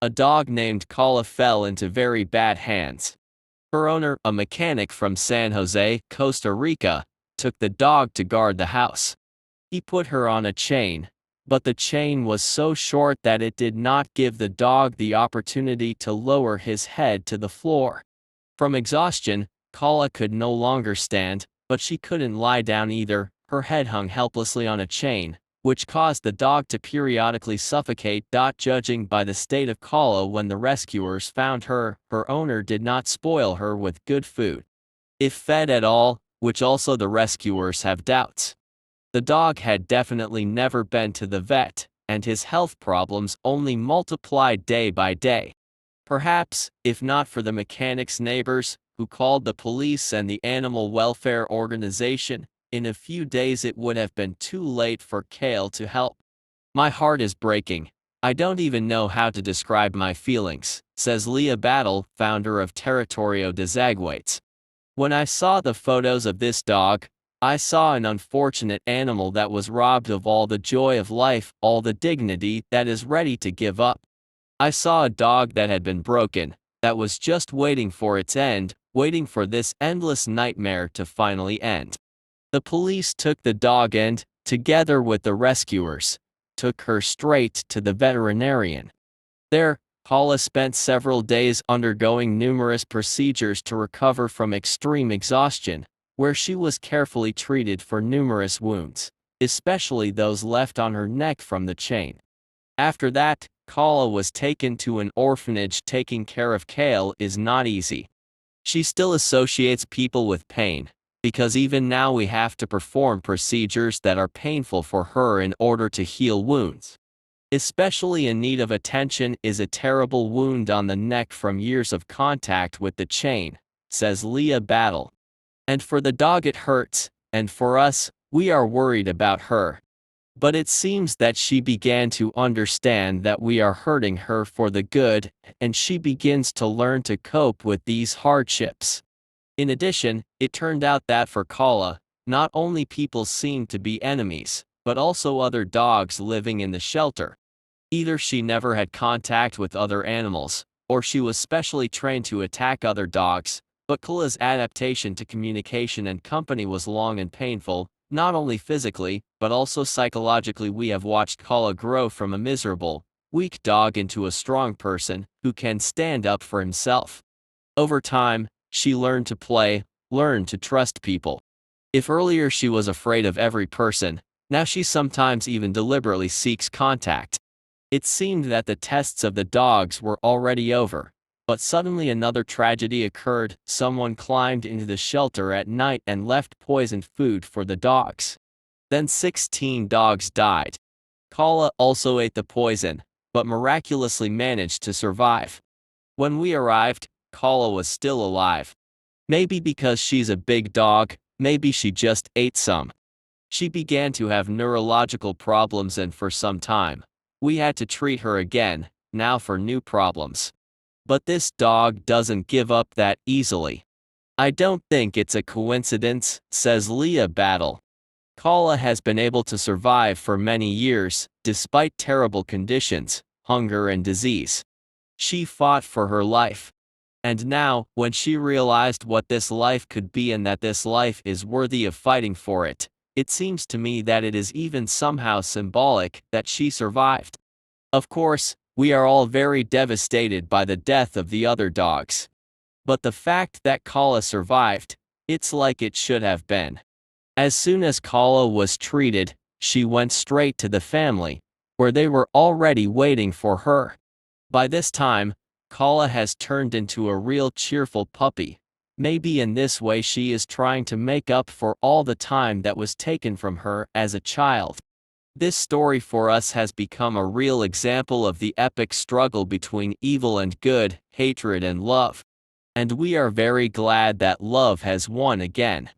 A dog named Kala fell into very bad hands. Her owner, a mechanic from San Jose, Costa Rica, took the dog to guard the house. He put her on a chain, but the chain was so short that it did not give the dog the opportunity to lower his head to the floor. From exhaustion, Kala could no longer stand, but she couldn't lie down either. Her head hung helplessly on a chain, which caused the dog to periodically suffocate. Judging by the state of Kala when the rescuers found her, her owner did not spoil her with good food, if fed at all, which also the rescuers have doubts. The dog had definitely never been to the vet, and his health problems only multiplied day by day. Perhaps, if not for the mechanic's neighbors, who called the police and the animal welfare organization, in a few days it would have been too late for Kale to help. My heart is breaking. I don't even know how to describe my feelings, says Leah Battle, founder of Territorio de Zaguates. When I saw the photos of this dog, I saw an unfortunate animal that was robbed of all the joy of life, all the dignity, that is ready to give up. I saw a dog that had been broken, that was just waiting for its end, waiting for this endless nightmare to finally end. The police took the dog and, together with the rescuers, took her straight to the veterinarian. There, Kala spent several days undergoing numerous procedures to recover from extreme exhaustion, where she was carefully treated for numerous wounds, especially those left on her neck from the chain. After that, Kala was taken to an orphanage. Taking care of Kale is not easy. She still associates people with pain, because even now we have to perform procedures that are painful for her in order to heal wounds. Especially in need of attention is a terrible wound on the neck from years of contact with the chain, says Leah Battle. And for the dog it hurts, and for us, we are worried about her. But it seems that she began to understand that we are hurting her for the good, and she begins to learn to cope with these hardships. In addition, it turned out that for Kala, not only people seemed to be enemies, but also other dogs living in the shelter. Either she never had contact with other animals, or she was specially trained to attack other dogs, but Kala's adaptation to communication and company was long and painful, not only physically, but also psychologically. We have watched Kala grow from a miserable, weak dog into a strong person who can stand up for himself. Over time, she learned to play, learned to trust people. If earlier she was afraid of every person, now she sometimes even deliberately seeks contact. It seemed that the tests of the dogs were already over, but suddenly another tragedy occurred. Someone climbed into the shelter at night and left poisoned food for the dogs. Then 16 dogs died. Kala also ate the poison, but miraculously managed to survive. When we arrived, Kala was still alive. Maybe because she's a big dog, maybe she just ate some. She began to have neurological problems, and for some time, we had to treat her again, now for new problems. But this dog doesn't give up that easily. I don't think it's a coincidence, says Leah Battle. Kala has been able to survive for many years, despite terrible conditions, hunger and disease. She fought for her life. And now, when she realized what this life could be and that this life is worthy of fighting for it, it seems to me that it is even somehow symbolic that she survived. Of course, we are all very devastated by the death of the other dogs. But the fact that Kala survived, it's like it should have been. As soon as Kala was treated, she went straight to the family, where they were already waiting for her. By this time, Kala has turned into a real cheerful puppy. Maybe in this way she is trying to make up for all the time that was taken from her as a child. This story for us has become a real example of the epic struggle between evil and good, hatred and love. And we are very glad that love has won again.